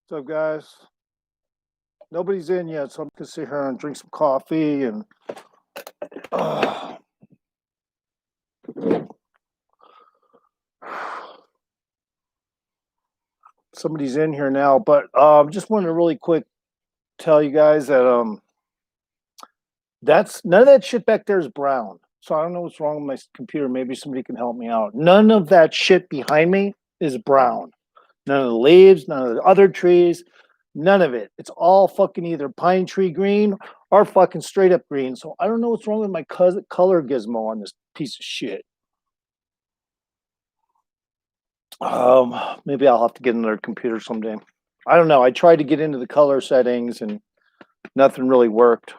What's up, guys? Nobody's in yet, so I'm gonna sit here and drink some coffee and uh, somebody's in here now. But just wanted to really quick tell you guys that that's none of that shit back there is brown. So I don't know what's wrong with my computer. Maybe somebody can help me out. None of that shit behind me is brown. None of the leaves, none of the other trees, none of it. It's all fucking either pine tree green or fucking straight up green. So I don't know what's wrong with my color gizmo on this piece of shit. Maybe I'll have to get another computer someday. I don't know. I tried to get into the color settings and nothing really worked.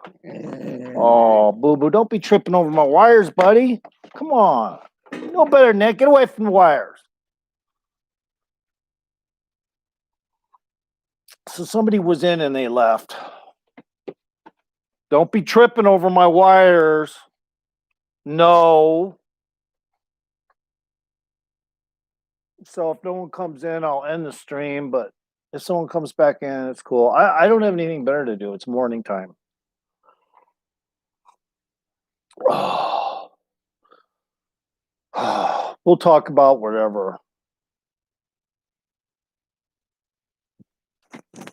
Oh, boo boo, don't be tripping over my wires, buddy. Come on. You know better than that. Get away from the wires. So somebody was in and they left. Don't be tripping over my wires. No. So if no one comes in, I'll end the stream. But if someone comes back in, it's cool. I don't have anything better to do. It's morning time. We'll talk about whatever.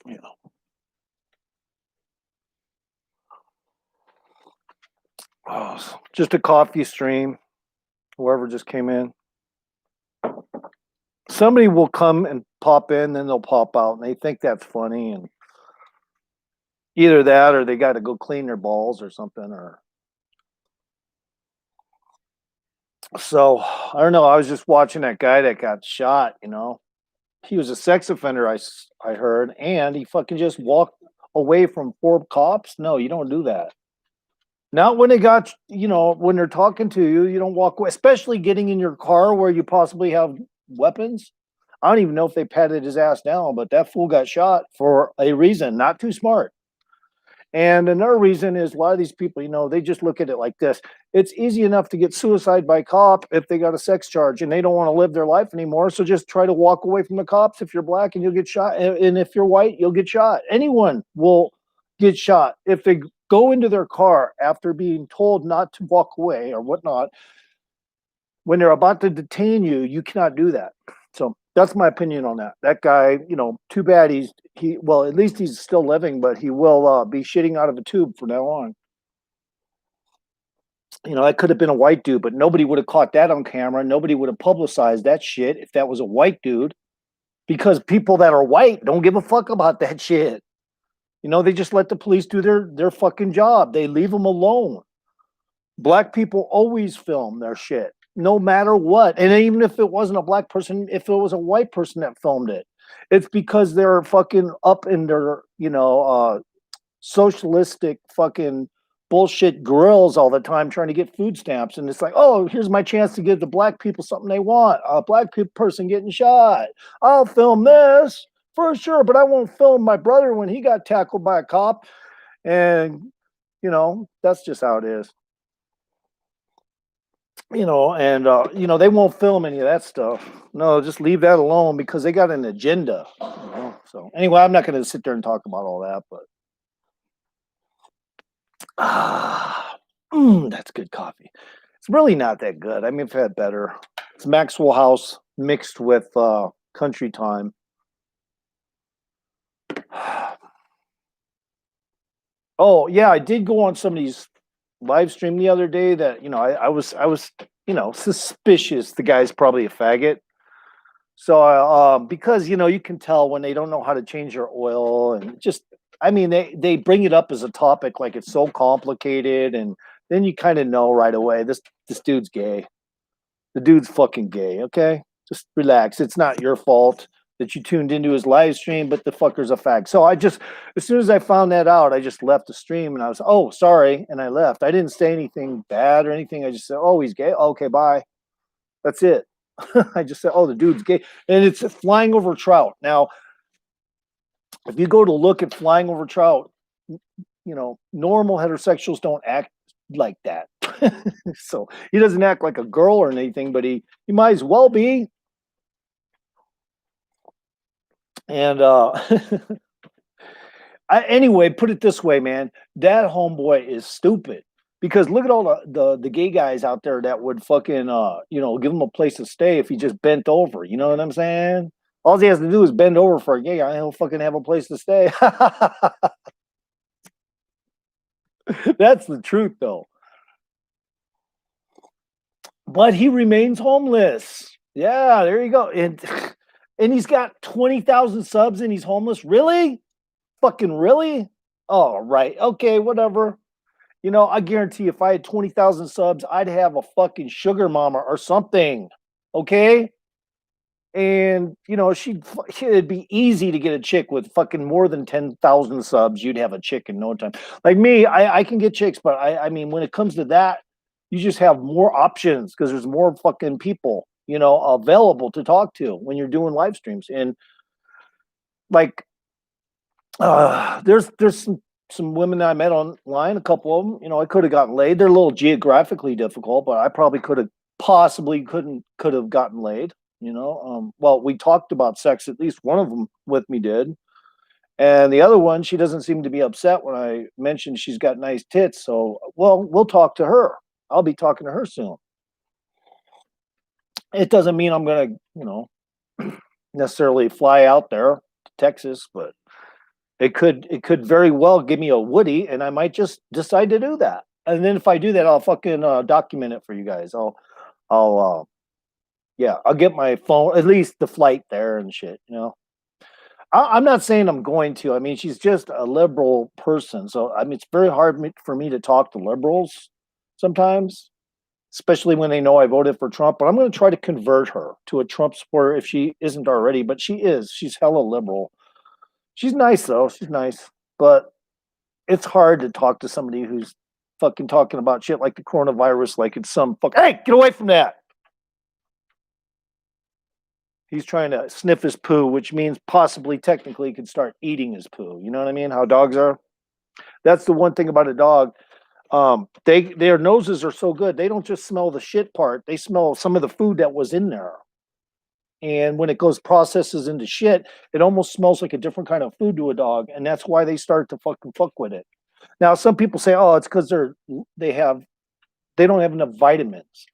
You know. Just a coffee stream. Whoever just came in. Somebody will come and pop in, then they'll pop out, and they think that's funny. And either that or they got to go clean their balls or something. Or so I don't know. I was just watching that guy that got shot. He was a sex offender. I heard, and he fucking just walked away from 4 cops. No, you don't do that. Not when they got, when they're talking to you, you don't walk away, especially getting in your car where you possibly have weapons. I don't even know if they patted his ass down, but that fool got shot for a reason, not too smart. And another reason is a lot of these people, they just look at it like this. It's easy enough to get suicide by cop if they got a sex charge and they don't want to live their life anymore. So just try to walk away from the cops. If you're black and you'll get shot, and if you're white, you'll get shot. Anyone will get shot if they go into their car after being told not to walk away or whatnot. When they're about to detain you, you cannot do that. So that's my opinion on that. That guy, too bad well, at least he's still living, but he will be shitting out of a tube from now on. That could have been a white dude, but nobody would have caught that on camera. Nobody would have publicized that shit if that was a white dude, because people that are white don't give a fuck about that shit. They just let the police do their fucking job. They leave them alone. Black people always film their shit, no matter what. And even if it wasn't a black person, if it was a white person that filmed it, it's because they're fucking up in their, socialistic fucking bullshit grills all the time trying to get food stamps. And it's like, oh, here's my chance to give the black people something they want. A black person getting shot. I'll film this for sure, but I won't film my brother when he got tackled by a cop. And, that's just how it is. They won't film any of that stuff. No, just leave that alone because they got an agenda. So anyway, I'm not going to sit there and talk about all that, but that's good coffee. It's really not that good. I mean, I've had better. It's Maxwell House mixed with Country Time. Oh yeah, I did go on somebody's live stream the other day that I was suspicious the guy's probably a faggot. So because you can tell when they don't know how to change their oil, and just they bring it up as a topic like it's so complicated, and then you kind of know right away this dude's gay. The dude's fucking gay. Okay, just relax. It's not your fault that you tuned into his live stream, but the fucker's a fag. So as soon as I found that out, I just left the stream and I was, oh, sorry. And I left. I didn't say anything bad or anything. I just said, oh, he's gay. Okay, bye. That's it. I just said, oh, the dude's gay. And it's flying over trout. Now, if you go to look at flying over trout, normal heterosexuals don't act like that. So he doesn't act like a girl or anything, but he might as well be. And anyway, put it this way, man. That homeboy is stupid because look at all the gay guys out there that would fucking give him a place to stay if he just bent over. You know what I'm saying? All he has to do is bend over for a gay guy, and he'll fucking have a place to stay. That's the truth, though. But he remains homeless. Yeah, there you go. And he's got 20,000 subs and he's homeless. Really? Fucking really? Oh, right. Okay, whatever. I guarantee if I had 20,000 subs, I'd have a fucking sugar mama or something. Okay? And, it'd be easy to get a chick with fucking more than 10,000 subs. You'd have a chick in no time. Like me, I can get chicks, but I mean, when it comes to that, you just have more options because there's more fucking people, available to talk to when you're doing live streams. And like, there's some women that I met online, a couple of them, I could have gotten laid. They're a little geographically difficult, but I probably could have gotten laid. Well, we talked about sex. At least one of them with me did, and the other one, she doesn't seem to be upset when I mentioned she's got nice tits. So, well, we'll talk to her. I'll be talking to her soon. It doesn't mean I'm gonna, necessarily fly out there to Texas, but it could very well give me a Woody, and I might just decide to do that. And then if I do that, I'll fucking document it for you guys. I'll yeah, I'll get my phone, at least the flight there and shit. I'm not saying I'm going to. I mean, she's just a liberal person, so I mean, it's very hard for me to talk to liberals sometimes, especially when they know I voted for Trump. But I'm going to try to convert her to a Trump supporter if she isn't already. But she is. She's hella liberal. She's nice though. She's nice, but it's hard to talk to somebody who's fucking talking about shit like the coronavirus, like it's some fuck. Hey, get away from that. He's trying to sniff his poo, which means possibly technically he could start eating his poo. You know what I mean? How dogs are. That's the one thing about a dog. Their noses are so good. They don't just smell the shit part. They smell some of the food that was in there. And when it goes processes into shit, it almost smells like a different kind of food to a dog, and that's why they start to fucking fuck with it. Now, some people say, "Oh, it's because they don't have enough vitamins."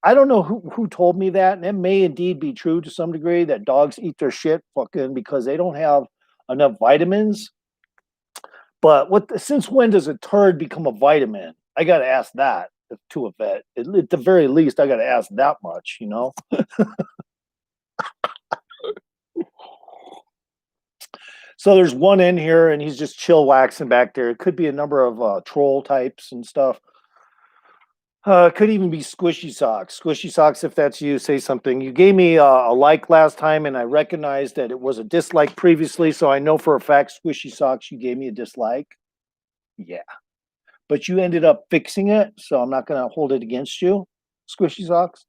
I don't know who told me that, and it may indeed be true to some degree that dogs eat their shit fucking because they don't have enough vitamins. But since when does a turd become a vitamin? I got to ask that to a vet. At the very least, I got to ask that much. So there's one in here, and he's just chill waxing back there. It could be a number of troll types and stuff. It could even be Squishy Socks. Squishy Socks, if that's you, say something. You gave me a like last time, and I recognized that it was a dislike previously, so I know for a fact, Squishy Socks, you gave me a dislike. Yeah. But you ended up fixing it, so I'm not going to hold it against you, Squishy Socks.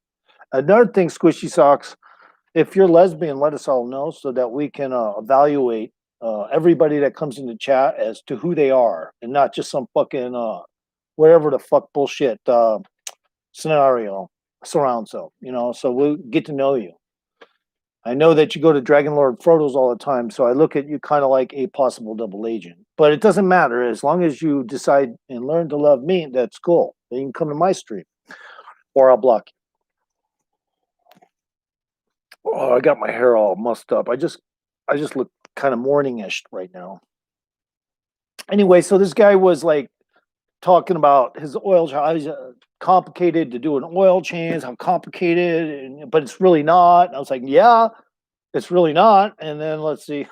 Another thing, Squishy Socks, if you're lesbian, let us all know so that we can evaluate everybody that comes into chat as to who they are and not just some fucking whatever the fuck bullshit scenario surrounds them, so we'll get to know you. I know that you go to Dragon Lord Frodo's all the time, so I look at you kind of like a possible double agent. But it doesn't matter. As long as you decide and learn to love me, that's cool. Then you can come to my stream or I'll block you. Oh, I got my hair all mussed up. I just look kind of morningish right now. Anyway, so this guy was like talking about his oil change. He's complicated to do an oil change. How complicated, but it's really not. And I was like, yeah, it's really not. And then let's see,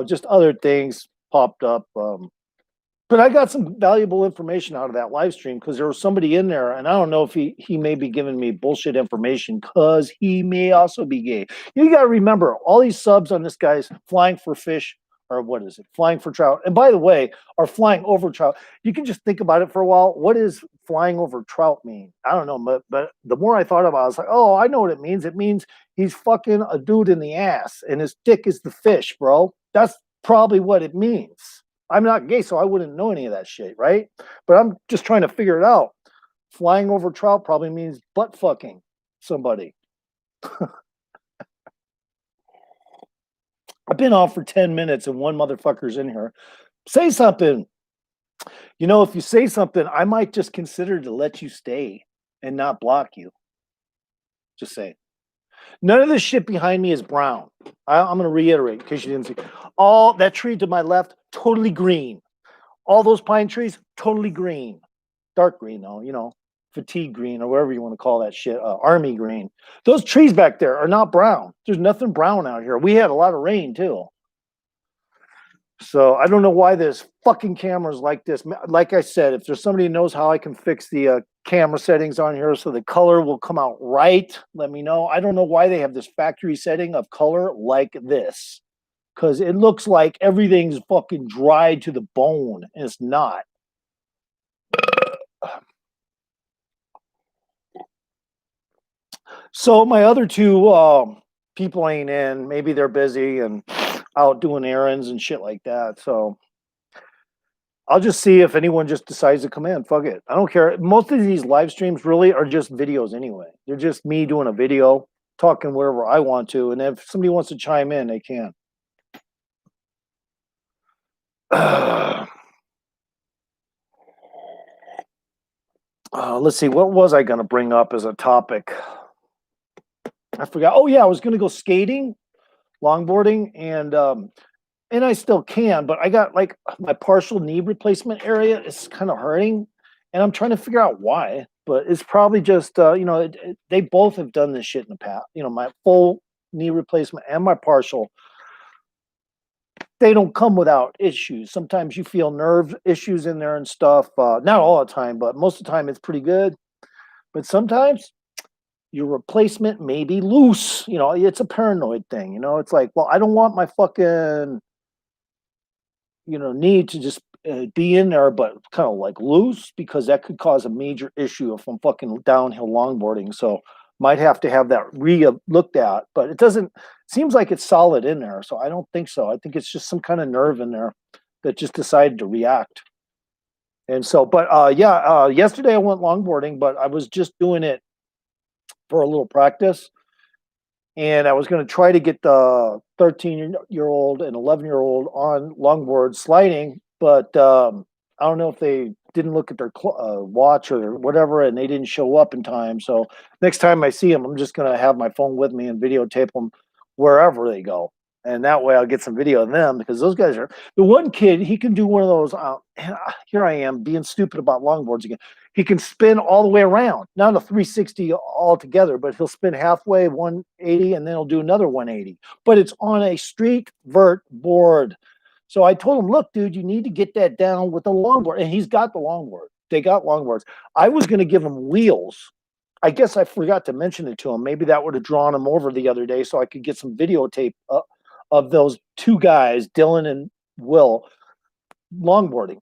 just other things popped up. But I got some valuable information out of that live stream because there was somebody in there, and I don't know if he may be giving me bullshit information because he may also be gay. You got to remember, all these subs on this guy's flying for fish, or what is it? Flying for trout. And by the way, are flying over trout. You can just think about it for a while. What does flying over trout mean? I don't know, but the more I thought about it, I was like, oh, I know what it means. It means he's fucking a dude in the ass, and his dick is the fish, bro. That's probably what it means. I'm not gay, so I wouldn't know any of that shit, right? But I'm just trying to figure it out. Flying over trout probably means butt fucking somebody. I've been on for 10 minutes and one motherfucker's in here. Say something. You know, if you say something, I might just consider to let you stay and not block you. Just say. None of this shit behind me is brown. I'm going to reiterate in case you didn't see. All that tree to my left, totally green. All those pine trees, totally green. Dark green, though, you know, fatigue green or whatever you want to call that shit, army green. Those trees back there are not brown. There's nothing brown out here. We had a lot of rain, too. So I don't know why this fucking camera's like this. Like I said, if there's somebody who knows how I can fix the camera settings on here so the color will come out right, let me know. I don't know why they have this factory setting of color like this, because it looks like everything's fucking dried to the bone, and it's not. So my other two people ain't in. Maybe they're busy and out doing errands and shit like that. So I'll just see if anyone just decides to come in. Fuck it. I don't care. Most of these live streams really are just videos anyway. They're just me doing a video, talking wherever I want to. And if somebody wants to chime in, they can. Let's see. What was I going to bring up as a topic? I forgot. Oh, yeah. I was going to go skating, longboarding, and I still can, but I got like my partial knee replacement area is kind of hurting, and I'm trying to figure out why. But it's probably just they both have done this shit in the past. You know, my full knee replacement and my partial, they don't come without issues. Sometimes you feel nerve issues in there and stuff. Not all the time, but most of the time it's pretty good. But sometimes your replacement may be loose. You know, it's a paranoid thing. You know, it's like, well, I don't want my fucking need to just be in there, but kind of like loose, because that could cause a major issue if I'm fucking downhill longboarding. So might have to have that looked at, but it doesn't seems like it's solid in there. So I don't think so. I think it's just some kind of nerve in there that just decided to react. And so, but yesterday I went longboarding, but I was just doing it for a little practice. And I was going to try to get the 13-year-old and 11-year-old on longboard sliding, but I don't know if they didn't look at their watch or whatever, and they didn't show up in time. So next time I see them, I'm just going to have my phone with me and videotape them wherever they go. And that way I'll get some video of them, because those guys are the one kid, he can do one of those. Here I am being stupid about longboards again. He can spin all the way around, not a 360 altogether, but he'll spin halfway, 180, and then he'll do another 180. But it's on a street vert board. So I told him, look, dude, you need to get that down with the longboard. And he's got the longboard. They got longboards. I was going to give him wheels. I guess I forgot to mention it to him. Maybe that would have drawn him over the other day so I could get some videotape of those two guys, Dylan and Will, longboarding.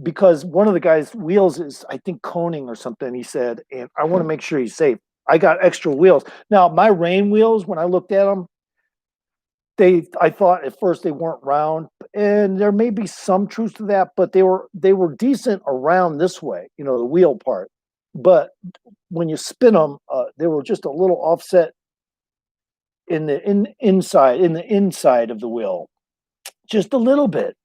Because one of the guys' wheels is, I think, coning or something, he said, and I want to make sure he's safe. I got extra wheels. Now, my rain wheels, when I looked at them, I thought at first they weren't round, and there may be some truth to that, but they were decent around this way, you know, the wheel part. But when you spin them, they were just a little offset in the inside of the wheel, just a little bit.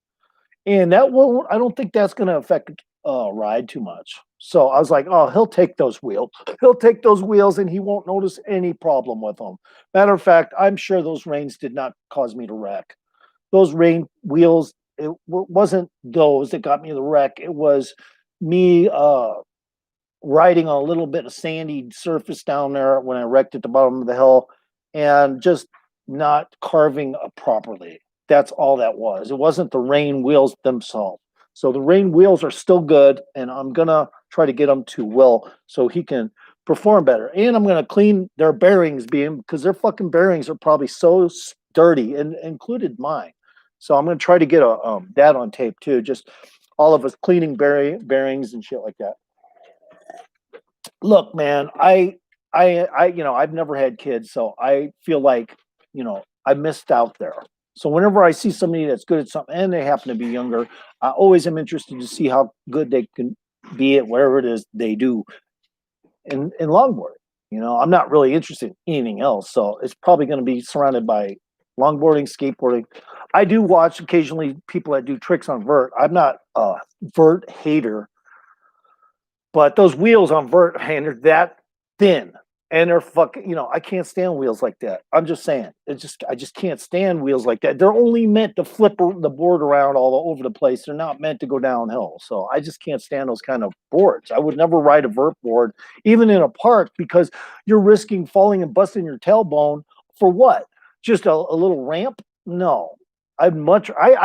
And that won't, I don't think that's going to affect ride too much. So I was like, oh, he'll take those wheels. He'll take those wheels and he won't notice any problem with them. Matter of fact, I'm sure those reins did not cause me to wreck. Those rain wheels, it wasn't those that got me the wreck. It was me riding on a little bit of sandy surface down there when I wrecked at the bottom of the hill and just not carving properly. That's all that was. It wasn't the rain wheels themselves. So the rain wheels are still good, and I'm going to try to get them to Will so he can perform better. And I'm going to clean their bearings because their fucking bearings are probably so dirty, and included mine. So I'm going to try to get that on tape too. Just all of us cleaning bearings and shit like that. Look, man, I've never had kids, so I feel like, I missed out there. So whenever I see somebody that's good at something and they happen to be younger, I always am interested to see how good they can be at whatever it is they do in longboard. I'm not really interested in anything else. So it's probably going to be surrounded by longboarding, skateboarding. I do watch occasionally people that do tricks on vert. I'm not a vert hater, but those wheels on vert, man, they're that thin. And they're fucking, I can't stand wheels like that. I'm just saying. I just can't stand wheels like that. They're only meant to flip the board around all over the place. They're not meant to go downhill. So I just can't stand those kind of boards. I would never ride a vert board, even in a park, because you're risking falling and busting your tailbone for what? Just a little ramp? No. I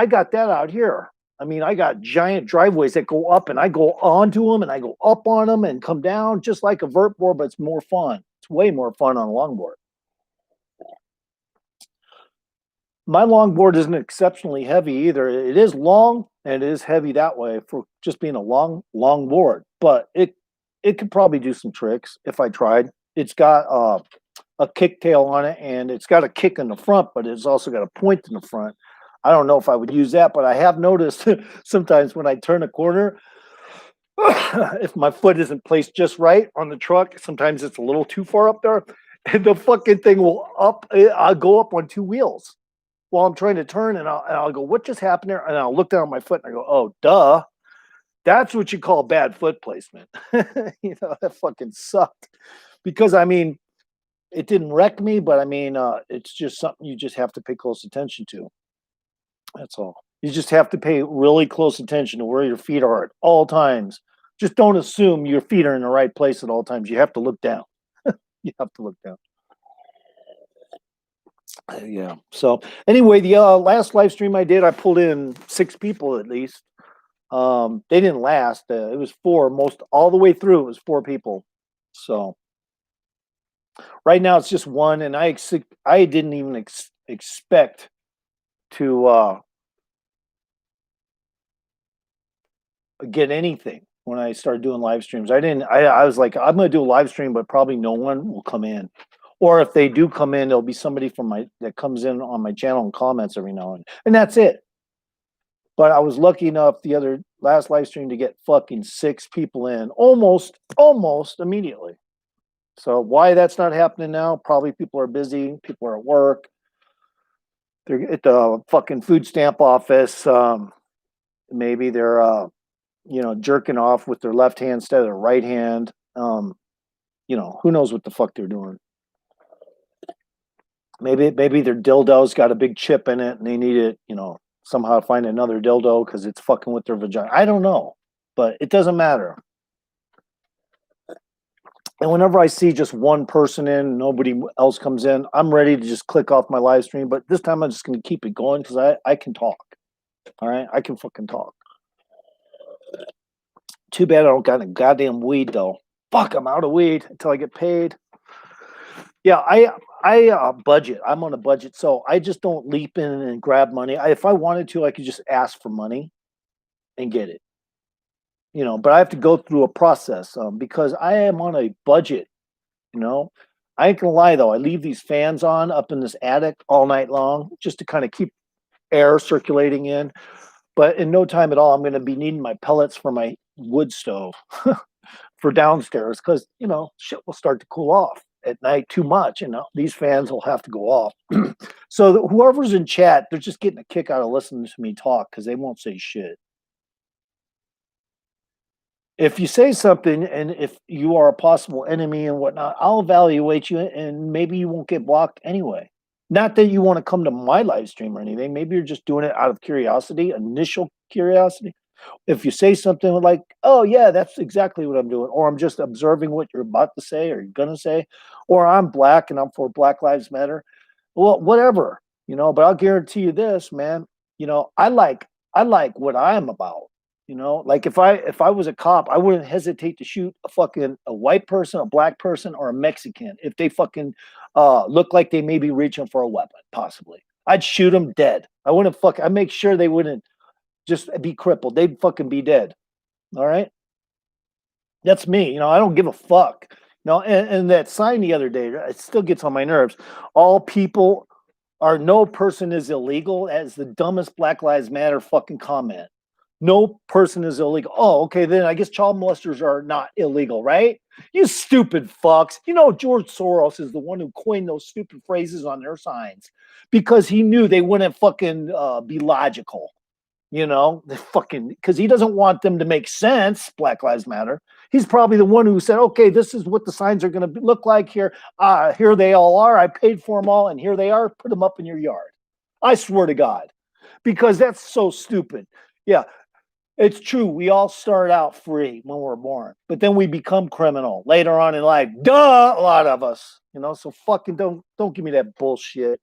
got that out here. I mean, I got giant driveways that go up and I go onto them and I go up on them and come down just like a vert board, but it's more fun. It's way more fun on a longboard. My longboard isn't exceptionally heavy either. It is long and it is heavy that way for just being a long board, but it could probably do some tricks if I tried. It's got a kick tail on it and it's got a kick in the front, but it's also got a point in the front. I don't know if I would use that, but I have noticed sometimes when I turn a corner, if my foot isn't placed just right on the truck, sometimes it's a little too far up there, and the fucking thing will I'll go up on two wheels while I'm trying to turn, and I'll go, what just happened there? And I'll look down at my foot and I go, oh, duh. That's what you call bad foot placement. That fucking sucked. Because, I mean, it didn't wreck me, but I mean, it's just something you just have to pay close attention to. That's all. You just have to pay really close attention to where your feet are at all times. Just don't assume your feet are in the right place at all times. You have to look down. You have to look down. Yeah. So anyway, the last live stream I did, I pulled in 6 people at least. They didn't last. It was 4 most all the way through. It was 4 people. So right now it's just 1, and I didn't even expect to get anything when I started doing live streams. I was like, I'm going to do a live stream, but probably no one will come in. Or if they do come in, there'll be somebody that comes in on my channel and comments every now and that's it. But I was lucky enough the last live stream to get fucking 6 people in almost immediately. So why that's not happening now? Probably people are busy. People are at work. They're at the fucking food stamp office. Maybe they're, jerking off with their left hand instead of their right hand. Who knows what the fuck they're doing. Maybe their dildo's got a big chip in it and they need it, somehow find another dildo because it's fucking with their vagina. I don't know, but it doesn't matter. And whenever I see just one person in, nobody else comes in, I'm ready to just click off my live stream. But this time I'm just going to keep it going because I can talk. All right? I can fucking talk. Too bad I don't got a goddamn weed, though. Fuck, I'm out of weed until I get paid. Yeah, I budget. I'm on a budget, so I just don't leap in and grab money. If I wanted to, I could just ask for money and get it. But I have to go through a process because I am on a budget. I ain't gonna lie though. I leave these fans on up in this attic all night long just to kind of keep air circulating in. But in no time at all, I'm going to be needing my pellets for my wood stove for downstairs because shit will start to cool off at night too much. These fans will have to go off. So whoever's in chat, they're just getting a kick out of listening to me talk because they won't say shit. If you say something and if you are a possible enemy and whatnot, I'll evaluate you and maybe you won't get blocked anyway. Not that you want to come to my live stream or anything. Maybe you're just doing it out of curiosity, initial curiosity. If you say something like, oh, yeah, that's exactly what I'm doing, or I'm just observing what you're about to say or you're going to say, or I'm black and I'm for Black Lives Matter, well, whatever, but I'll guarantee you this, man, I like what I'm about. Like if I was a cop, I wouldn't hesitate to shoot a white person, a black person, or a Mexican if they fucking look like they may be reaching for a weapon, possibly. I'd shoot them dead. I'd make sure they wouldn't just be crippled. They'd fucking be dead. All right? That's me. I don't give a fuck. And that sign the other day, it still gets on my nerves. All people no person is illegal as the dumbest Black Lives Matter fucking comment. No person is illegal. Oh, okay, then I guess child molesters are not illegal, right? You stupid fucks. You know, George Soros is the one who coined those stupid phrases on their signs because he knew they wouldn't fucking be logical. You know, the fucking, because he doesn't want them to make sense. Black Lives Matter. He's probably the one who said, okay, this is what the signs are going to look like here. Here they all are. I paid for them all, and here they are. Put them up in your yard. I swear to God, because that's so stupid. Yeah, it's true. We all start out free when we're born, but then we become criminal later on in life. Duh, a lot of us, you know. So fucking don't give me that bullshit.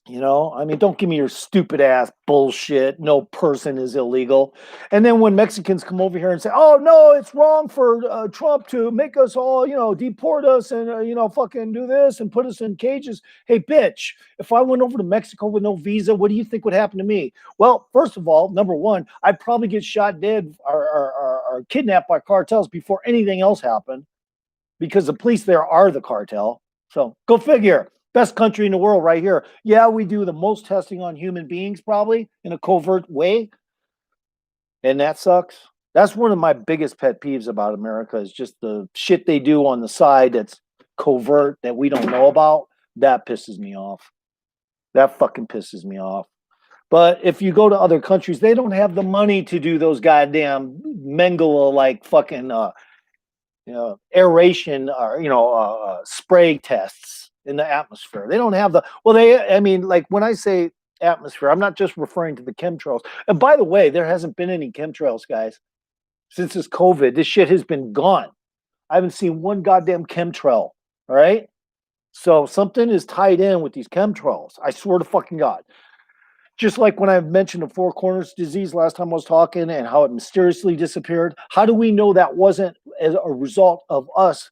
You know, I mean, don't give me your stupid ass bullshit. No person is illegal. And then when Mexicans come over here and say, "Oh no, it's wrong for Trump to make us all, you know, deport us and fucking do this and put us in cages." Hey, bitch! If I went over to Mexico with no visa, what do you think would happen to me? Well, first of all, number one, I'd probably get shot dead or kidnapped by cartels before anything else happened, because the police there are the cartel. So go figure. Best country in the world right here. Yeah, we do the most testing on human beings probably in a covert way. And that sucks. That's one of my biggest pet peeves about America is just the shit they do on the side that's covert that we don't know about. That pisses me off. That fucking pisses me off. But if you go to other countries, they don't have the money to do those goddamn Mengele like fucking aeration or spray tests in the atmosphere. They don't have the I mean, like when I say atmosphere, I'm not just referring to the chemtrails. And by the way, there hasn't been any chemtrails, guys, since this COVID. This shit has been gone. I haven't seen one goddamn chemtrail. All right. So something is tied in with these chemtrails. I swear to fucking God. Just like when I mentioned the Four Corners disease last time I was talking and how it mysteriously disappeared. How do we know that wasn't as a result of us,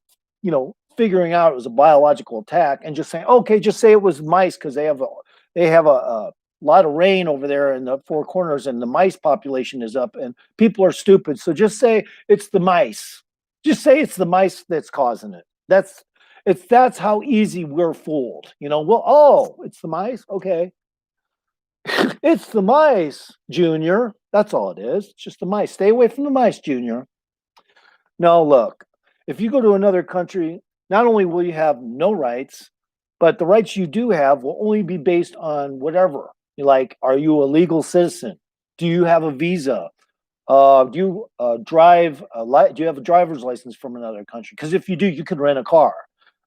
figuring out it was a biological attack and just saying, okay, just say it was mice because they have a lot of rain over there in the Four Corners and the mice population is up and people are stupid. So just say it's the mice. Just say it's the mice that's causing it. That's how easy we're fooled. It's the mice. Okay. It's the mice, Junior. That's all it is. It's just the mice. Stay away from the mice, Junior. No, look, if you go to another country, not only will you have no rights, but the rights you do have will only be based on whatever. Like, are you a legal citizen? Do you have a visa? Do you drive? Do you have a driver's license from another country? Because if you do, you can rent a car.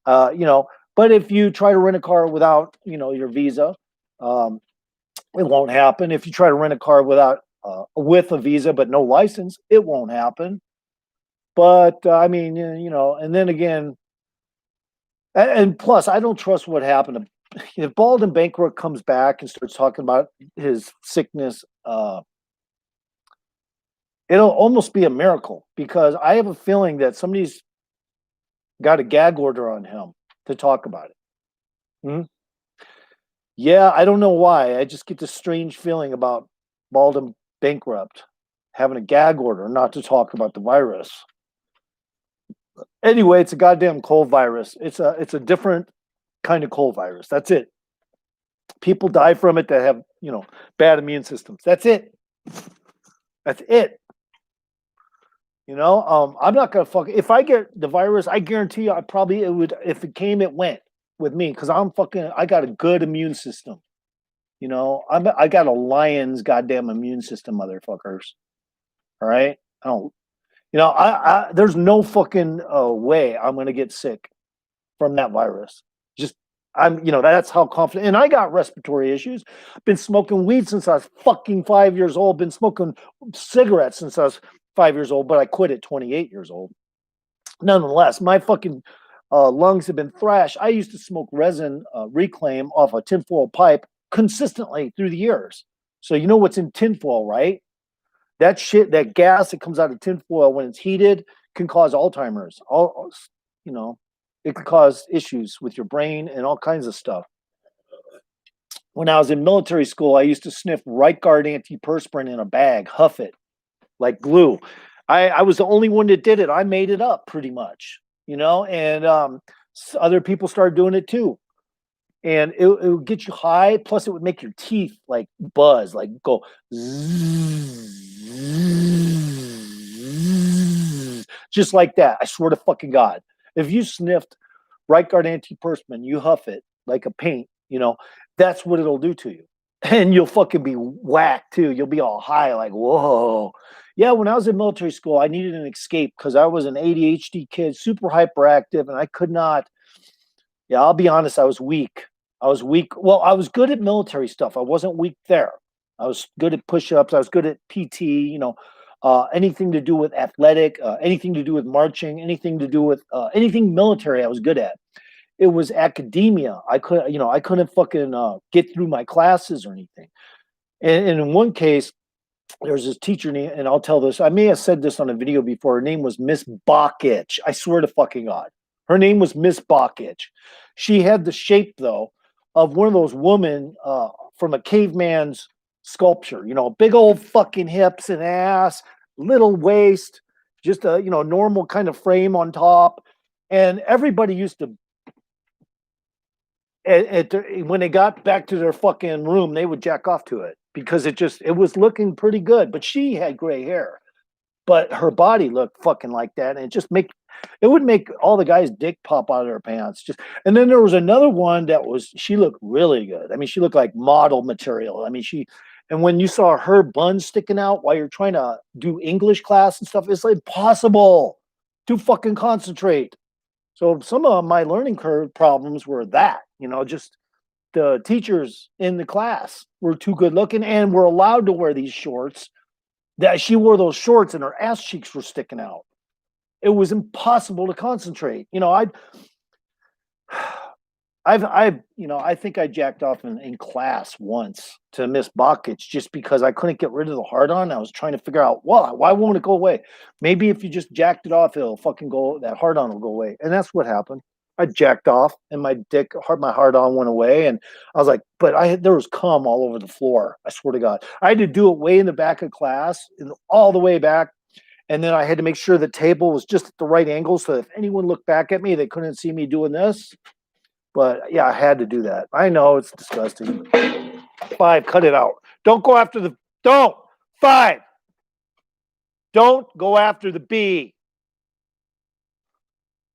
But if you try to rent a car without, your visa, it won't happen. If you try to rent a car with a visa but no license, it won't happen. But I mean, and then again, and plus, I don't trust what happened. If Baldwin Bankroft comes back and starts talking about his sickness, it'll almost be a miracle because I have a feeling that somebody's got a gag order on him to talk about it. Hmm? Yeah, I don't know why. I just get this strange feeling about Baldwin Bankroft having a gag order not to talk about the virus. Anyway, it's a goddamn cold virus. It's a different kind of cold virus. That's it. People die from it that have, bad immune systems. That's it. That's it. I'm not gonna if I get the virus, I guarantee you if it came, it went with me because I got a good immune system. I got a lion's goddamn immune system, motherfuckers. All right. I don't, there's no fucking way I'm going to get sick from that virus. That's how confident. And I got respiratory issues. Been smoking weed since I was fucking 5 years old. Been smoking cigarettes since I was 5 years old, but I quit at 28 years old. Nonetheless, my fucking lungs have been thrashed. I used to smoke resin reclaim off a tinfoil pipe consistently through the years. So you know what's in tinfoil, right? That shit, that gas that comes out of tinfoil when it's heated can cause Alzheimer's. It could cause issues with your brain and all kinds of stuff. When I was in military school, I used to sniff Right Guard antiperspirant in a bag, huff it like glue. I was the only one that did it. I made it up pretty much, and other people started doing it too. and it would get you high. Plus, it would make your teeth like buzz, like go zzz, just like that. I swear to fucking God, if you sniffed Reichard antiperspirant, you huff it like a paint, that's what it'll do to you. And you'll fucking be whacked too. You'll be all high, like, whoa. Yeah, when I was in military school, I needed an escape because I was an ADHD kid, super hyperactive, and I could not. Yeah, I'll be honest, I was weak. I was weak. Well, I was good at military stuff. I wasn't weak there. I was good at push-ups. I was good at PT, anything to do with athletic, anything to do with marching, anything to do with anything military I was good at. It was academia. I couldn't fucking get through my classes or anything. And in one case, there was this teacher name, and I'll tell this. I may have said this on a video before. Her name was Miss Bakich. I swear to fucking God. Her name was Miss Bakich. She had the shape, though, of one of those women from a caveman's sculpture. Big old fucking hips and ass, little waist, just a normal kind of frame on top. And everybody used to when they got back to their fucking room, they would jack off to it because it was looking pretty good. But she had gray hair, but her body looked fucking like that, and it would make all the guys' dick pop out of their pants. And then there was another one she looked really good. I mean, she looked like model material. I mean, and when you saw her bun sticking out while you're trying to do English class and stuff, it's like impossible to fucking concentrate. So some of my learning curve problems were that, just the teachers in the class were too good looking and were allowed to wear these shorts. That she wore those shorts and her ass cheeks were sticking out. It was impossible to concentrate. I think I jacked off in class once to Miss Bakich just because I couldn't get rid of the hard on. I was trying to figure out why won't it go away? Maybe if you just jacked it off, it'll fucking go. That hard on will go away, and that's what happened. I jacked off, and my hard on went away, and I was like, but there was cum all over the floor. I swear to God, I had to do it way in the back of class, and all the way back. And then I had to make sure the table was just at the right angle so if anyone looked back at me, they couldn't see me doing this. But yeah, I had to do that. I know it's disgusting. 5, cut it out. Don't go after don't. 5. Don't go after the B.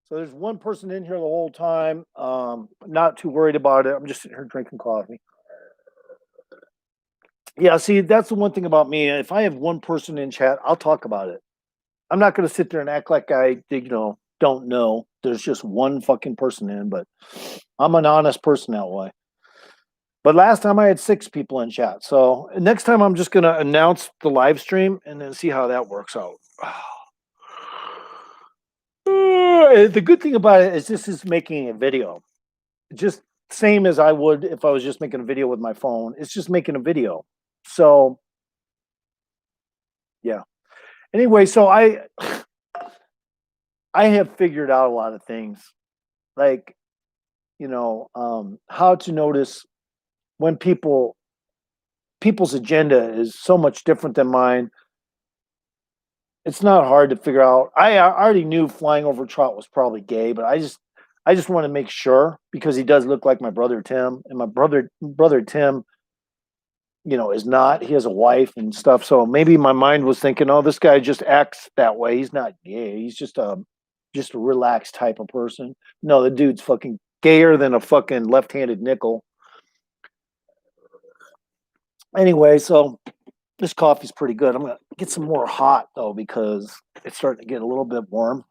So there's one person in here the whole time. Not too worried about it. I'm just sitting here drinking coffee. Yeah, see, that's the one thing about me. If I have one person in chat, I'll talk about it. I'm not going to sit there and act like I, don't know. There's just one fucking person in, but I'm an honest person that way. But last time I had 6 people in chat. So next time I'm just going to announce the live stream and then see how that works out. The good thing about it is this is making a video. Just same as I would if I was just making a video with my phone. It's just making a video. So, yeah. Anyway, so I have figured out a lot of things, like, how to notice when people's agenda is so much different than mine. It's not hard to figure out. I already knew flying over trout was probably gay, but I just want to make sure because he does look like my brother Tim, and my brother Tim, is not. He has a wife and stuff. So maybe my mind was thinking, oh, this guy just acts that way. He's not gay. He's just a relaxed type of person. No, the dude's fucking gayer than a fucking left-handed nickel. Anyway, so this coffee's pretty good. I'm gonna get some more hot though because it's starting to get a little bit warm.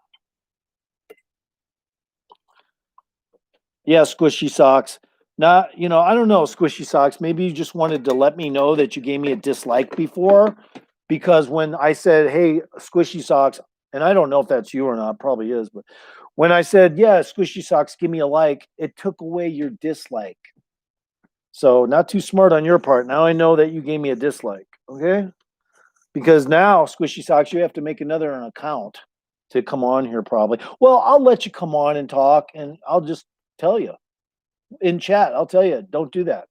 Yeah, Squishy Socks. I don't know, Squishy Socks. Maybe you just wanted to let me know that you gave me a dislike before, because when I said, hey, Squishy Socks, and I don't know if that's you or not, probably is, but when I said, yeah, Squishy Socks, give me a like, it took away your dislike. So not too smart on your part. Now I know that you gave me a dislike, okay? Because now, Squishy Socks, you have to make another account to come on here probably. Well, I'll let you come on and talk, and I'll just tell you. In chat, I'll tell you, don't do that.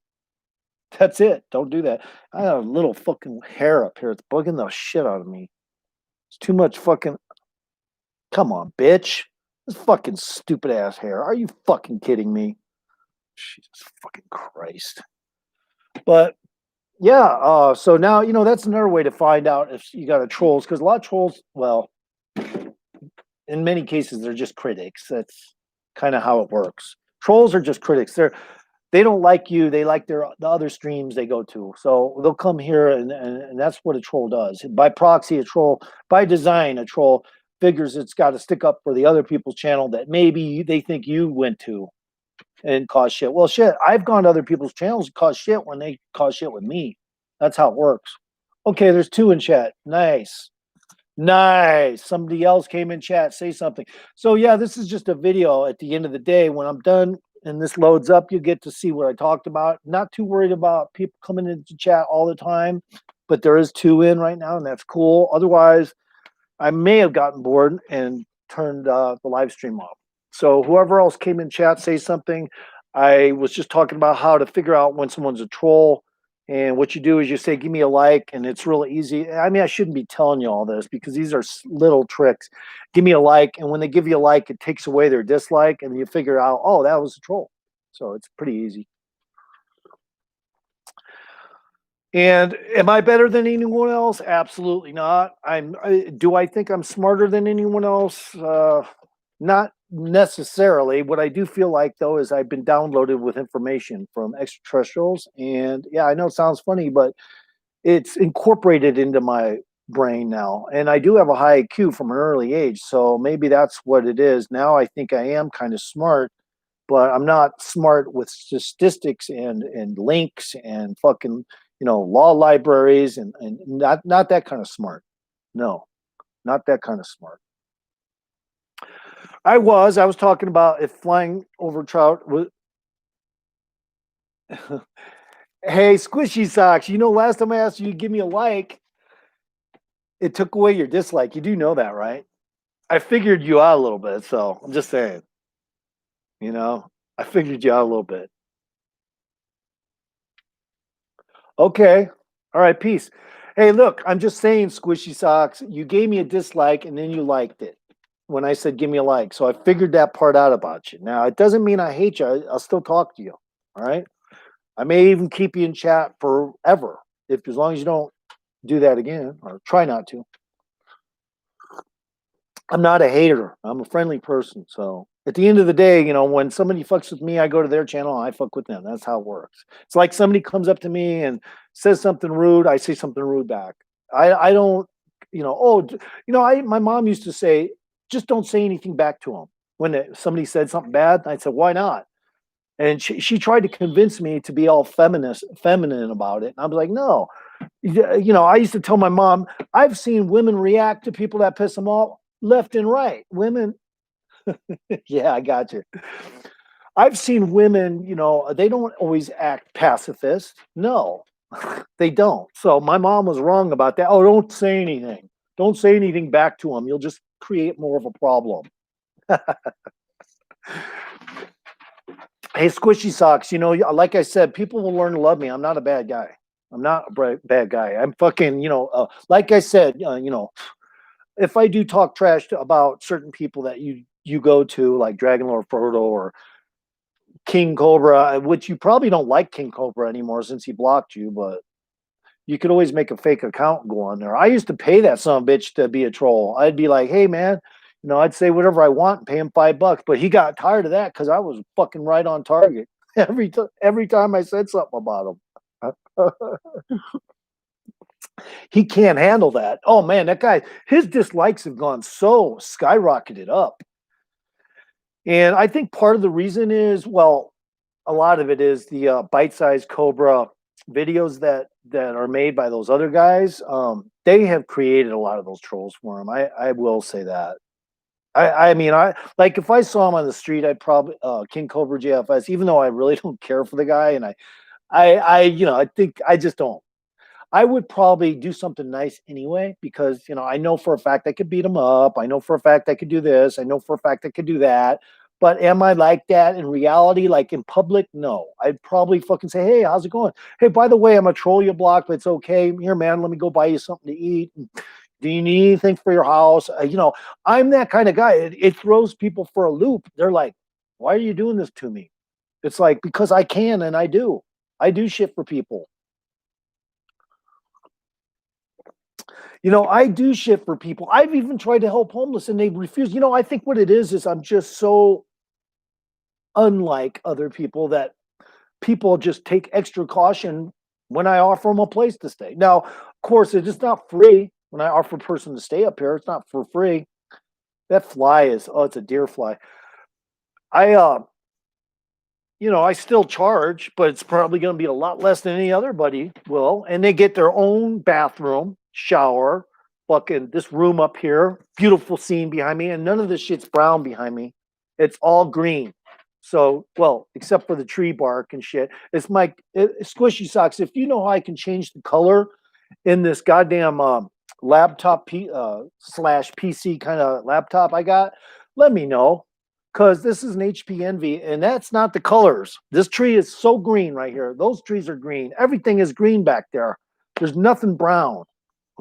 That's it. Don't do that. I have a little fucking hair up here. It's bugging the shit out of me. It's too much fucking... Come on, bitch. This fucking stupid ass hair. Are you fucking kidding me? Jesus fucking Christ. But yeah, so now, that's another way to find out if you got a trolls, because a lot of trolls, well, in many cases, they're just critics. That's kind of how it works. Trolls are just critics. They don't like you. They like the other streams they go to. So they'll come here, and that's what a troll does. By proxy, a troll, by design, a troll figures it's got to stick up for the other people's channel that maybe they think you went to and cause shit. Well, shit, I've gone to other people's channels and caused shit when they cause shit with me. That's how it works. Okay, there's 2 in chat. Nice. Nice. Somebody else came in chat. Say something. So yeah, this is just a video. At the end of the day, when I'm done and this loads up, you get to see what I talked about. Not too worried about people coming into chat all the time, but there is 2 in right now, and that's cool. Otherwise, I may have gotten bored and turned the live stream off. So whoever else came in chat, say something. I was just talking about how to figure out when someone's a troll. And what you do is you say, give me a like, and it's really easy. I mean, I shouldn't be telling you all this because these are little tricks. Give me a like, and when they give you a like, it takes away their dislike, and you figure out, oh, that was a troll. So it's pretty easy. And am I better than anyone else? Absolutely not. Do I think I'm smarter than anyone else? Not necessarily. What I do feel like, though, is I've been downloaded with information from extraterrestrials. And yeah, I know it sounds funny, but it's incorporated into my brain now. And I do have a high IQ from an early age. So maybe that's what it is. Now I think I am kind of smart, but I'm not smart with statistics and links and fucking, law libraries and not that kind of smart. No, not that kind of smart. I was talking about if flying over trout was. Hey, Squishy Socks, last time I asked you to give me a like, it took away your dislike. You do know that, right? I figured you out a little bit, so I'm just saying. I figured you out a little bit. Okay. All right, peace. Hey, look, I'm just saying, Squishy Socks, you gave me a dislike and then you liked it when I said give me a like. So I figured that part out about you. Now, it doesn't mean I hate you. I'll still talk to you. All right. I may even keep you in chat forever as long as you don't do that again or try not to. I'm not a hater. I'm a friendly person. So at the end of the day, when somebody fucks with me, I go to their channel and I fuck with them. That's how it works. It's like somebody comes up to me and says something rude, I say something rude back. I don't, my mom used to say, just don't say anything back to them. When somebody said something bad, I said, why not? And she tried to convince me to be all feminine about it. And I was like, no. I used to tell my mom, I've seen women react to people that piss them off left and right. Women, yeah, I got you. I've seen women, they don't always act pacifist. No, they don't. So my mom was wrong about that. Oh, don't say anything. Don't say anything back to them. You'll just create more of a problem. Hey, Squishy Socks, like I said, people will learn to love me. I'm not a bad guy. I'm not a bad guy. I'm fucking, like I said, if I do talk trash about certain people that you go to, like Dragon Lord Frodo or King Cobra, which you probably don't like King Cobra anymore since he blocked you, but you could always make a fake account and go on there. I used to pay that son of a bitch to be a troll. I'd be like, hey, man, I'd say whatever I want and pay him $5, but he got tired of that because I was fucking right on target every time I said something about him. He can't handle that. Oh man, that guy, his dislikes have gone so skyrocketed up. And I think part of the reason is, well, a lot of it is the bite-sized Cobra videos that are made by those other guys. They have created a lot of those trolls for him. I will say that. I mean, like if I saw him on the street, I'd probably King Cobra JFS, even though I really don't care for the guy, and I think I just don't. I would probably do something nice anyway because I know for a fact I could beat him up. I know for a fact I could do this. I know for a fact I could do that. But am I like that in reality? Like in public? No. I'd probably fucking say, hey, how's it going? Hey, by the way, I'm a troll you block, but it's okay. Here, man, let me go buy you something to eat. Do you need anything for your house? I'm that kind of guy. It throws people for a loop. They're like, why are you doing this to me? It's like because I can and I do. I do shit for people. I do shit for people. I've even tried to help homeless and they refuse. I think what it is I'm just so unlike other people that people just take extra caution when I offer them a place to stay. Now, of course, it is not free. When I offer a person to stay up here, it's not for free. That fly is, oh, it's a deer fly. I, I still charge, but it's probably going to be a lot less than any other buddy will. And they get their own bathroom, shower, fucking this room up here, beautiful scene behind me, and none of this shit's brown behind me. It's all green. So, well, except for the tree bark and shit. It's my Squishy Socks. If you know how I can change the color in this goddamn laptop slash PC kind of laptop I got, let me know because this is an HP Envy and that's not the colors. This tree is so green right here. Those trees are green. Everything is green back there. There's nothing brown.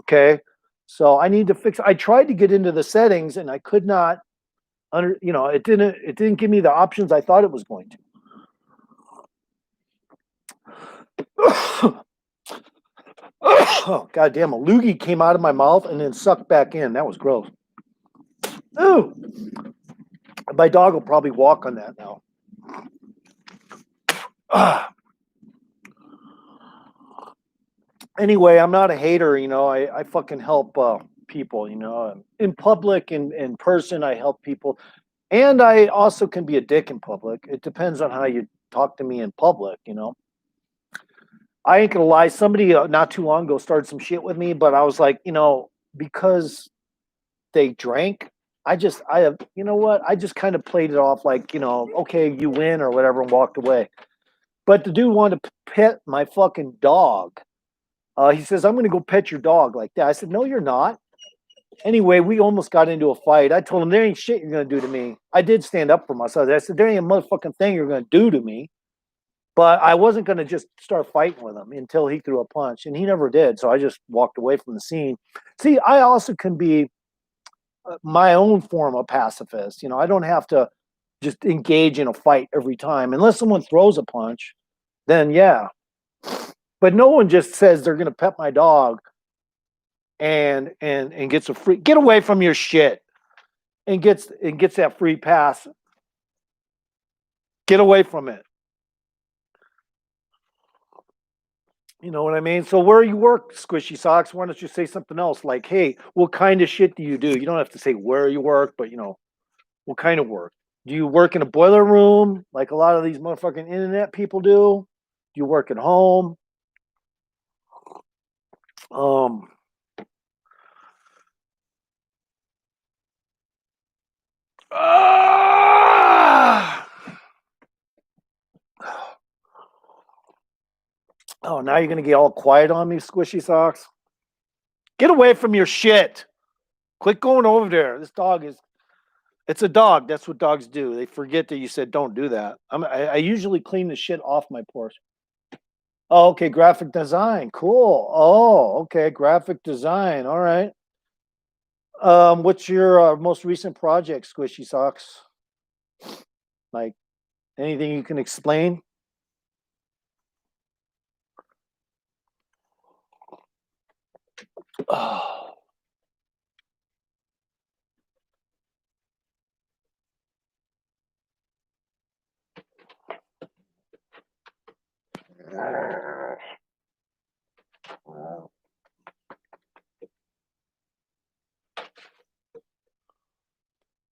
Okay. So I need to fix. I tried to get into the settings and I could not it didn't give me the options I thought it was going to. Oh, goddamn, a loogie came out of my mouth and then sucked back in. That was gross. Ooh. My dog will probably walk on that now. Anyway, I'm not a hater, I fucking help people, in public and in person, I help people. And I also can be a dick in public. It depends on how you talk to me in public. I ain't gonna lie. Somebody not too long ago started some shit with me, but I was like, because they drank, I have, you know what? I just kind of played it off like, okay, you win or whatever, and walked away. But the dude wanted to pet my fucking dog. He says, I'm going to go pet your dog like that. I said, no, you're not. Anyway, we almost got into a fight. I told him, there ain't shit you're going to do to me. I did stand up for myself. I said, there ain't a motherfucking thing you're going to do to me. But I wasn't going to just start fighting with him until he threw a punch. And he never did. So I just walked away from the scene. See, I also can be my own form of pacifist. I don't have to just engage in a fight every time. Unless someone throws a punch, then yeah. But no one just says they're going to pet my dog and gets a free get away from your shit and gets that free pass. Get away from it. You know what I mean? So where you work, Squishy Socks, why don't you say something else like, hey, what kind of shit do you do? You don't have to say where you work, but what kind of work? Do you work in a boiler room like a lot of these motherfucking internet people do? Do you work at home? Um ah! Oh, now you're gonna get all quiet on me, Squishy Socks? Get away from your shit. Quit going over there. This dog is it's a dog. That's what dogs do. They forget that you said don't do that. I usually clean the shit off my porch. Oh, okay. Graphic design. Cool. Oh, okay. Graphic design. All right. What's your most recent project, Squishy Socks? Like anything you can explain? Oh.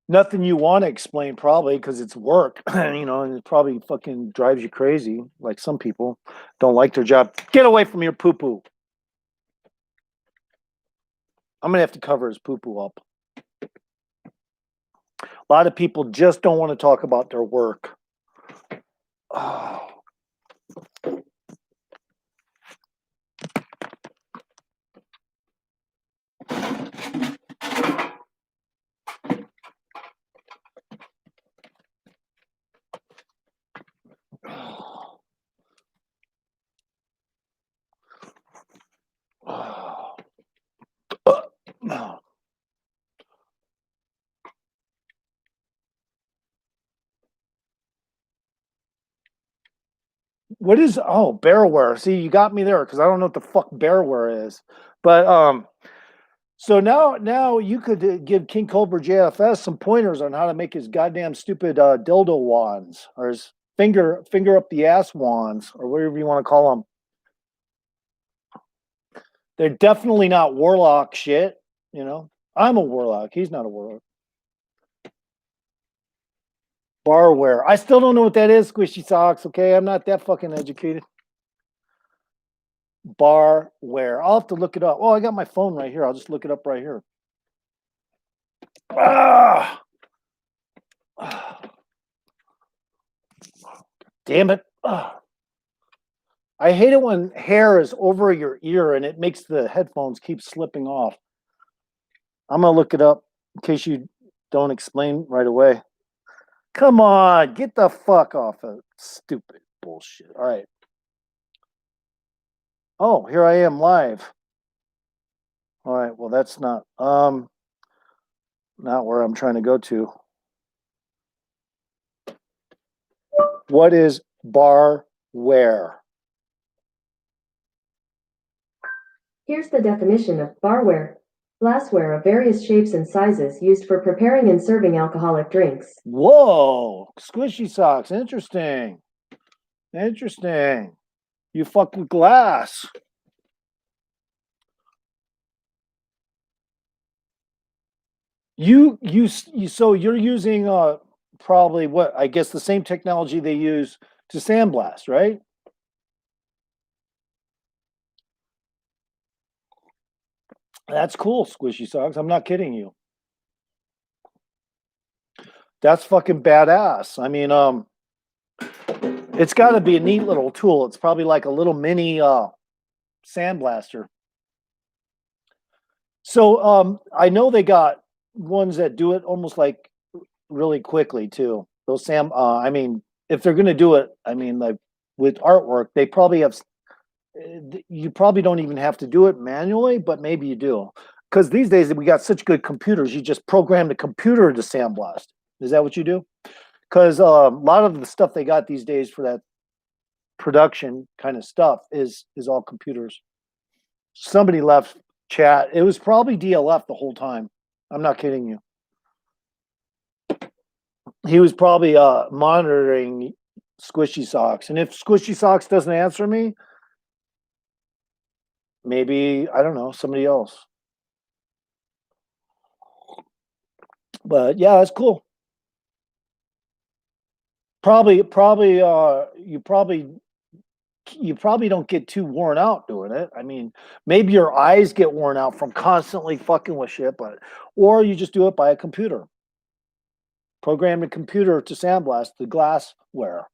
Nothing you want to explain, probably, because it's work, and it probably fucking drives you crazy. Like some people don't like their job. Get away from your poo poo. I'm gonna have to cover his poo poo up. A lot of people just don't want to talk about their work. Oh. What is Bearware? See, you got me there because I don't know what the fuck Bearware is. But so now you could give King Cobra JFS some pointers on how to make his goddamn stupid dildo wands or his finger up the ass wands or whatever you want to call them. They're definitely not warlock shit, you know. I'm a warlock. He's not a warlock. Barware. I still don't know what that is, Squishy Socks. Okay, I'm not that fucking educated. Barware. I'll have to look it up. Oh, I got my phone right here. I'll just look it up right here. Ah! Damn it. I hate it when hair is over your ear and it makes the headphones keep slipping off. I'm going to look it up in case you don't explain right away. Come on, get the fuck off of stupid bullshit. All right. Oh, here I am live. All right, well that's not where I'm trying to go to. What is barware? Here's the definition of barware. Glassware of various shapes and sizes used for preparing and serving alcoholic drinks. Whoa, Squishy Socks, interesting. Interesting. You fuck with glass. So you're using probably what I guess the same technology they use to sandblast, right? That's cool, Squishy Socks. I'm not kidding you. That's fucking badass. I mean, it's got to be a neat little tool. It's probably like a little mini sandblaster. So I know they got ones that do it almost like really quickly too. Those I mean, if they're going to do it, I mean, like with artwork, they probably have. You probably don't even have to do it manually, but maybe you do, because these days we got such good computers. You just program the computer to sandblast. Is that what you do? Because a lot of the stuff they got these days for that production kind of stuff is all computers. Somebody left chat. It was probably DLF the whole time. I'm not kidding you. He was probably monitoring Squishy Socks. And if Squishy Socks doesn't answer me, maybe, I don't know, somebody else. But yeah, that's cool. Probably you probably don't get too worn out doing it. I mean, maybe your eyes get worn out from constantly fucking with shit, or you just do it by a computer. Program the computer to sandblast the glassware.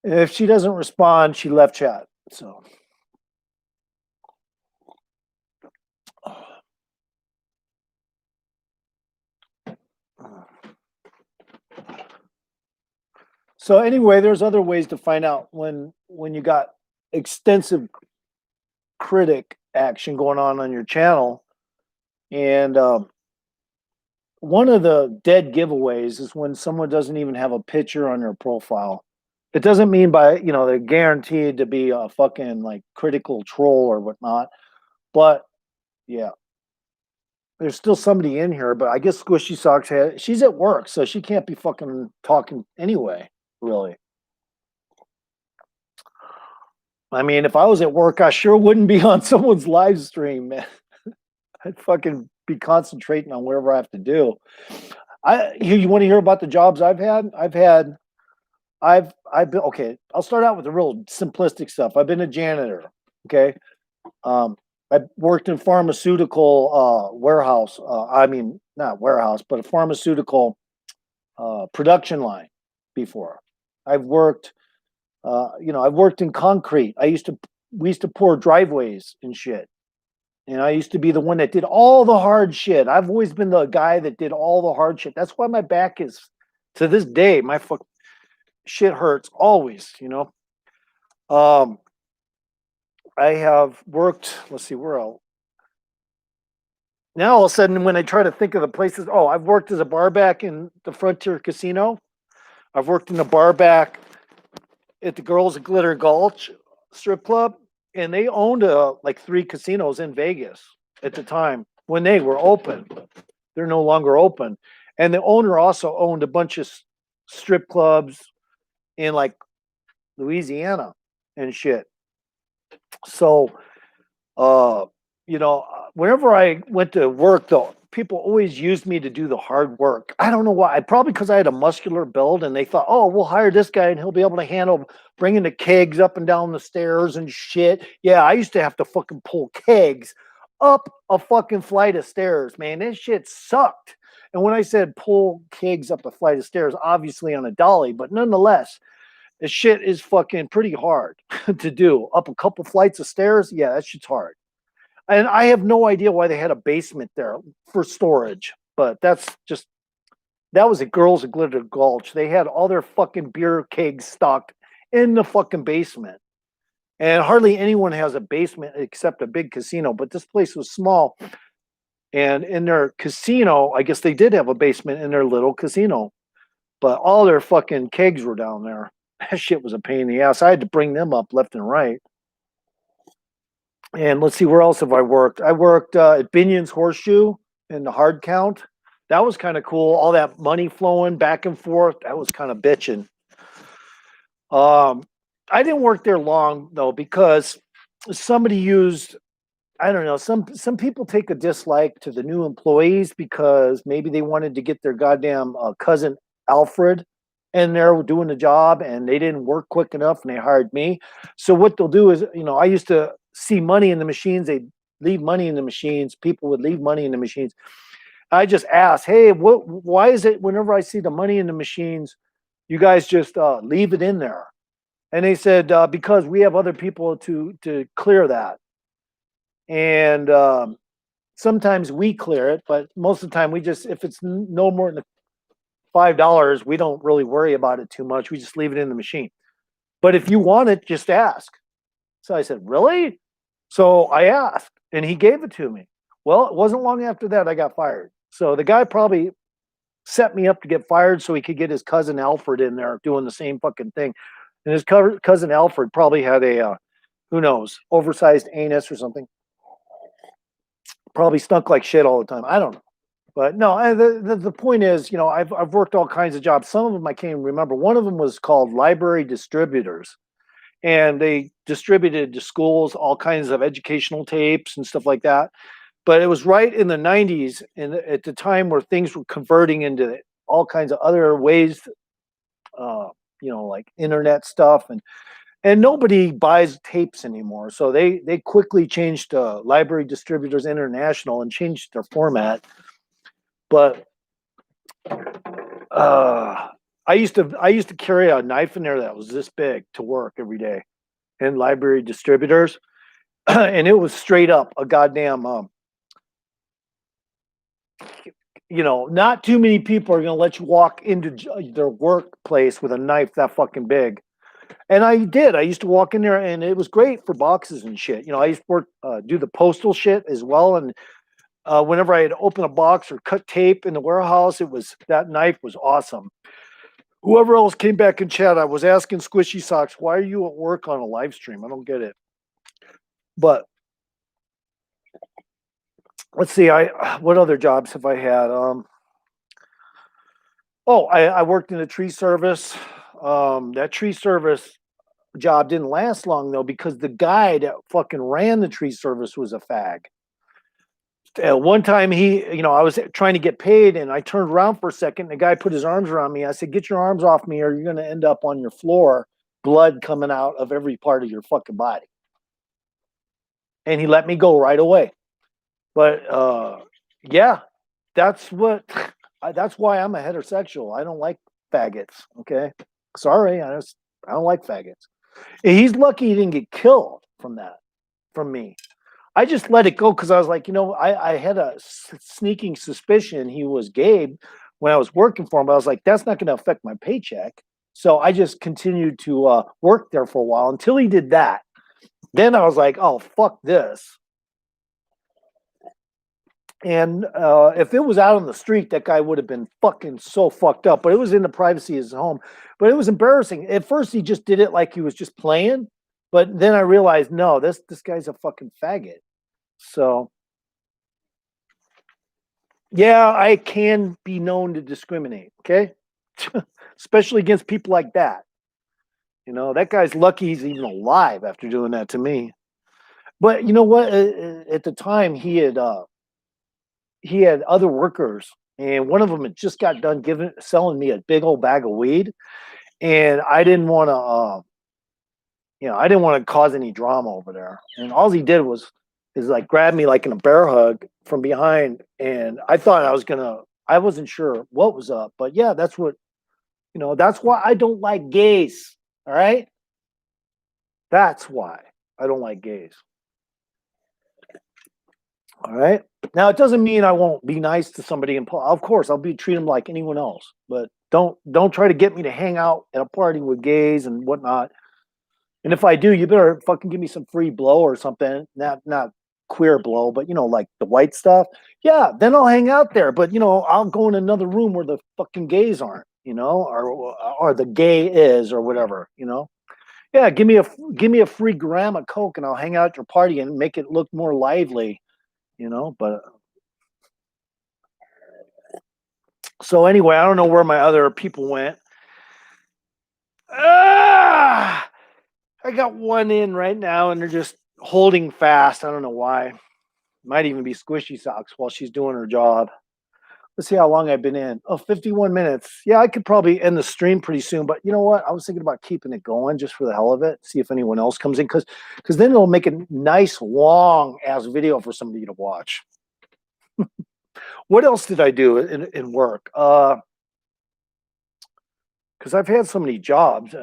If she doesn't respond, she left chat. So anyway, there's other ways to find out when you got extensive critic action going on your channel. And one of the dead giveaways is when someone doesn't even have a picture on their profile. It doesn't mean they're guaranteed to be a fucking like critical troll or whatnot. But yeah, there's still somebody in here. But I guess Squishy Socks she's at work, so she can't be fucking talking anyway, really. I mean, if I was at work, I sure wouldn't be on someone's live stream, man. I'd fucking be concentrating on whatever I have to do. You want to hear about the jobs I've had? I've been okay. I'll start out with the real simplistic stuff. I've been a janitor. Okay. I worked in pharmaceutical warehouse. I mean, not warehouse, but a pharmaceutical production line before. I've worked, I've worked in concrete. We used to pour driveways and shit. And I used to be the one that did all the hard shit. I've always been the guy that did all the hard shit. That's why my back is, to this day, my shit hurts always, you know. I have worked, let's see, where else? Now all of a sudden, when I try to think of the places, I've worked as a bar back in the Frontier Casino. I've worked in the bar back at the Girls of Glitter Gulch strip club, and they owned like 3 casinos in Vegas at the time when they were open. They're no longer open, and the owner also owned a bunch of strip clubs in like Louisiana and shit. So, whenever I went to work, though, people always used me to do the hard work. I don't know why. Probably because I had a muscular build, and they thought, "Oh, we'll hire this guy, and he'll be able to handle bringing the kegs up and down the stairs and shit." Yeah, I used to have to fucking pull kegs up a fucking flight of stairs, man. That shit sucked. And when I said pull kegs up a flight of stairs, obviously on a dolly, but nonetheless, this shit is fucking pretty hard to do. Up a couple flights of stairs, yeah, that shit's hard. And I have no idea why they had a basement there for storage, but that was at Girls of Glitter Gulch. They had all their fucking beer kegs stocked in the fucking basement. And hardly anyone has a basement except a big casino, but this place was small. And in their casino, I guess they did have a basement in their little casino, but all their fucking kegs were down there. That shit was a pain in the ass. I had to bring them up left and right. And let's see, where else have I worked? I worked at Binion's Horseshoe in the hard count. That was kind of cool. All that money flowing back and forth. That was kind of bitching. I didn't work there long though, because somebody used, I don't know, some people take a dislike to the new employees because maybe they wanted to get their goddamn cousin Alfred in there doing the job, and they didn't work quick enough, and they hired me. So what they'll do is, I used to see money in the machines. They'd leave money in the machines. People would leave money in the machines. I just asked, hey, why is it whenever I see the money in the machines, you guys just leave it in there? And they said, because we have other people to clear that. And sometimes we clear it, but most of the time we just, if it's no more than $5, we don't really worry about it too much. We just leave it in the machine. But if you want it, just ask. So I said, really? So I asked, and he gave it to me. Well, it wasn't long after that I got fired. So the guy probably set me up to get fired so he could get his cousin Alfred in there doing the same fucking thing. And his cousin Alfred probably had a, who knows, oversized anus or something. Probably stunk like shit all the time. I don't know. But no, the point is, I've worked all kinds of jobs. Some of them I can't even remember. One of them was called Library Distributors. And they distributed to schools all kinds of educational tapes and stuff like that. But it was right in the 90s, and at the time where things were converting into all kinds of other ways, like internet stuff, and nobody buys tapes anymore. So they quickly changed to Library Distributors International and changed their format. But I used to carry a knife in there that was this big to work every day in Library Distributors, and it was straight up a goddamn. Not too many people are going to let you walk into their workplace with a knife that fucking big. And I did. I used to walk in there, and it was great for boxes and shit. I used to work, do the postal shit as well. And whenever I had to open a box or cut tape in the warehouse, that knife was awesome. Whoever else came back in chat, I was asking Squishy Socks, why are you at work on a live stream? I don't get it. But let's see, what other jobs have I had? I worked in a tree service. That tree service job didn't last long though, because the guy that fucking ran the tree service was a fag. One time I was trying to get paid, and I turned around for a second, and the guy put his arms around me. I said, get your arms off me or you're going to end up on your floor, blood coming out of every part of your fucking body. And he let me go right away. But yeah, that's why I'm a heterosexual. I don't like faggots. Okay. Sorry. I don't like faggots. And he's lucky he didn't get killed from me. I just let it go because I was like, I had a sneaking suspicion he was gay when I was working for him. But I was like, that's not going to affect my paycheck. So I just continued to work there for a while until he did that. Then I was like, oh, fuck this. And if it was out on the street, that guy would have been fucking so fucked up. But it was in the privacy of his home. But it was embarrassing. At first, he just did it like he was just playing. But then I realized, no, this guy's a fucking faggot. So, yeah, I can be known to discriminate. Okay, especially against people like that. You know, that guy's lucky he's even alive after doing that to me. But you know what? At the time, he had other workers, and one of them had just got done selling me a big old bag of weed, and I didn't want to, I didn't want to cause any drama over there. And all he did is like grab me like in a bear hug from behind, and I thought I wasn't sure what was up, but yeah, that's what, that's why I don't like gays. All right, that's why I don't like gays. All right. Now it doesn't mean I won't be nice to somebody in of course I'll treat them like anyone else, but don't try to get me to hang out at a party with gays and whatnot. And if I do, you better fucking give me some free blow or something. Not queer blow, but like the white stuff. Yeah, then I'll hang out there. But I'll go in another room where the fucking gays aren't, or the gay is or whatever, Yeah, give me a free gram of coke and I'll hang out at your party and make it look more lively. But so anyway, I don't know where my other people went. I got one in right now and they're just holding fast. I don't know why. Might even be Squishy Socks while she's doing her job. Let's see how long I've been in. Oh, 51 minutes. Yeah, I could probably end the stream pretty soon, but you know what? I was thinking about keeping it going just for the hell of it. See if anyone else comes in because then it'll make a nice long ass video for somebody to watch. What else did I do in work? Because I've had so many jobs,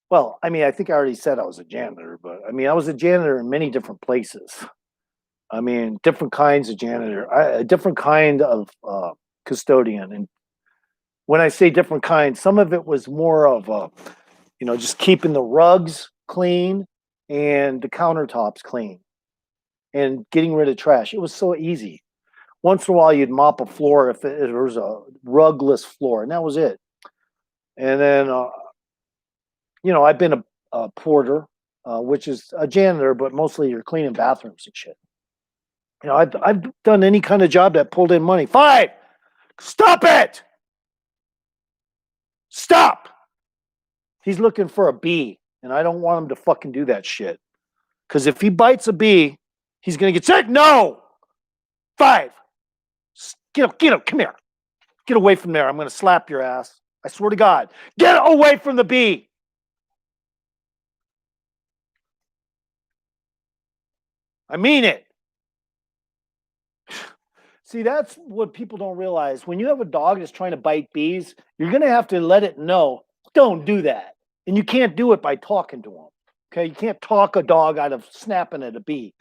well, I mean, I think I already said I was a janitor, but I mean, I was a janitor in many different places. I mean, different kinds of janitor, a different kind of custodian. And when I say different kinds, some of it was more of, just keeping the rugs clean and the countertops clean and getting rid of trash. It was so easy. Once in a while, you'd mop a floor if it was a rugless floor, and that was it. And then, I've been a porter, which is a janitor, but mostly you're cleaning bathrooms and shit. I've done any kind of job that pulled in money. 5, stop it! Stop! He's looking for a bee, and I don't want him to fucking do that shit. Because if he bites a bee, he's gonna get sick. No! 5. Get up, come here. Get away from there. I'm going to slap your ass. I swear to God. Get away from the bee. I mean it. See, that's what people don't realize. When you have a dog that's trying to bite bees, you're going to have to let it know, don't do that. And you can't do it by talking to him. Okay? You can't talk a dog out of snapping at a bee.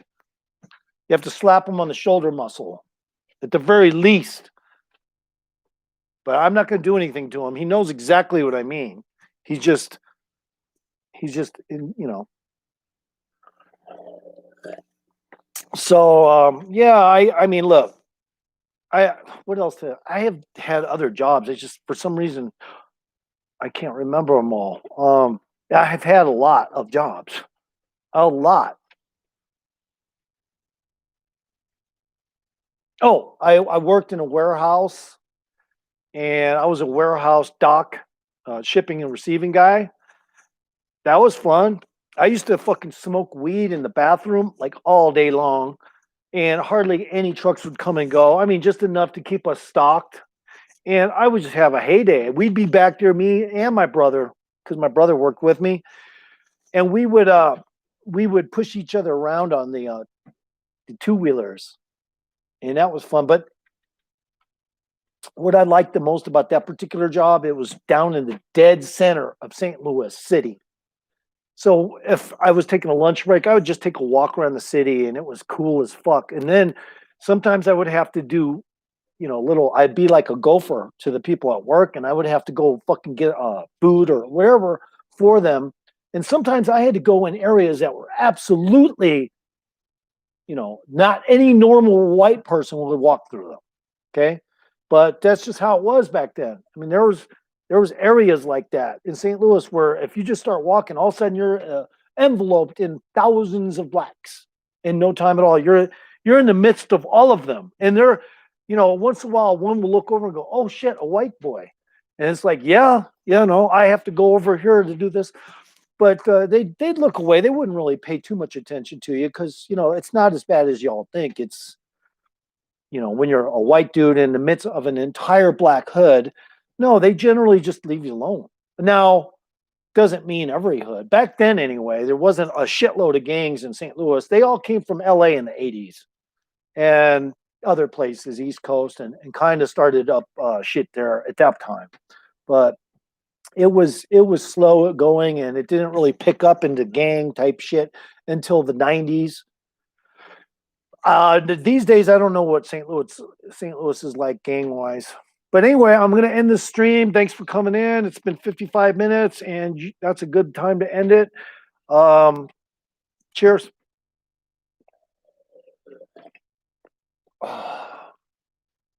You have to slap him on the shoulder muscle at the very least. But I'm not going to do anything to him. He knows exactly what I mean. He's just, So, yeah, I mean, look, what else? I have had other jobs. It's just, for some reason, I can't remember them all. I have had a lot of jobs. A lot. Oh, I worked in a warehouse. And I was a warehouse dock shipping and receiving guy. That was fun. I used to fucking smoke weed in the bathroom like all day long, and hardly any trucks would come and go. I mean, just enough to keep us stocked. And I would just have a heyday. We'd be back there, me and my brother, because my brother worked with me, and we would push each other around on the two-wheelers, and that was fun. But what I liked the most about that particular job, it was down in the dead center of St. Louis City. So if I was taking a lunch break, I would just take a walk around the city, and it was cool as fuck. And then sometimes I would have to do, I'd be like a gopher to the people at work, and I would have to go fucking get food or whatever for them. And sometimes I had to go in areas that were absolutely not any normal white person would walk through them. Okay. But that's just how it was back then. I mean, there was areas like that in St. Louis where if you just start walking, all of a sudden you're enveloped in thousands of blacks in no time at all. You're in the midst of all of them, and they're, once in a while one will look over and go, "Oh shit, a white boy," and it's like, yeah, no, I have to go over here to do this, but they'd look away. They wouldn't really pay too much attention to you because it's not as bad as y'all think. It's when you're a white dude in the midst of an entire black hood, no, they generally just leave you alone. Now, doesn't mean every hood. Back then, anyway, there wasn't a shitload of gangs in St. Louis. They all came from LA in the 80s and other places, East Coast, and kind of started up shit there at that time. But it was slow going, and it didn't really pick up into gang type shit until the 90s. These days, I don't know what St. Louis is like gang wise. But anyway, I'm going to end this stream. Thanks for coming in. It's been 55 minutes, and that's a good time to end it. Cheers.